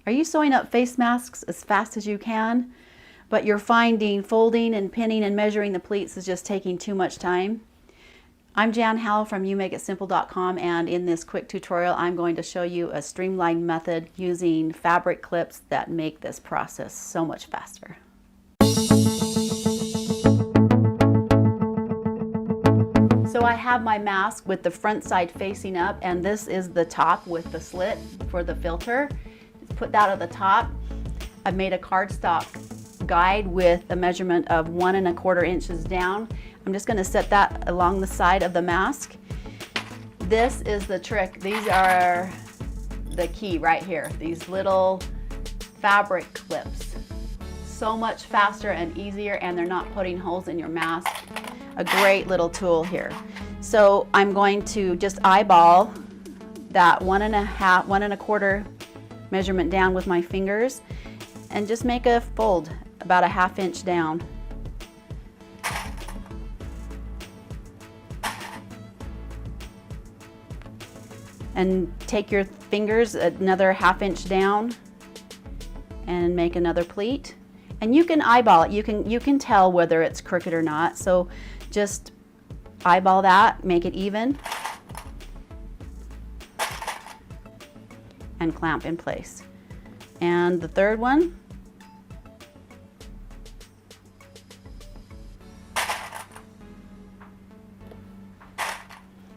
Are you sewing up face masks as fast as you can, but you're finding folding and pinning and measuring the pleats is just taking too much time? I'm Jan Howell from YouMakeItSimple.com, and in this quick tutorial I'm going to show you a streamlined method using fabric clips that make this process so much faster. So I have my mask with the front side facing up, and this is the top with the slit for the filter. Just put that at the top. I've made a cardstock guide with a measurement of 1 1/4 inches down. I'm just going to set that along the side of the mask. This is the trick. These are the key right here. These little fabric clips. So much faster and easier, and they're not putting holes in your mask. A great little tool here. So I'm going to just eyeball that 1 1/4 measurement down with my fingers and just make a fold about a 1/2 inch down. And take your fingers another 1/2 inch down and make another pleat. And you can eyeball it. You can tell whether it's crooked or not. So just eyeball that, make it even, and clamp in place. And the third one.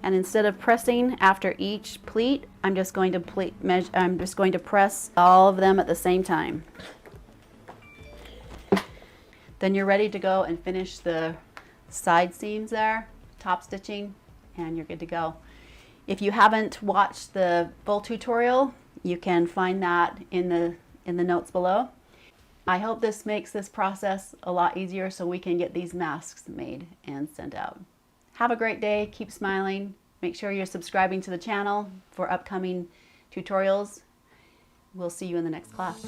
And instead of pressing after each pleat, I'm just going to press all of them at the same time. Then you're ready to go and finish the side seams there, top stitching, and you're good to go. If you haven't watched the full tutorial, you can find that in the notes below. I hope this makes this process a lot easier so we can get these masks made and sent out. Have a great day, keep smiling. Make sure you're subscribing to the channel for upcoming tutorials. We'll see you in the next class.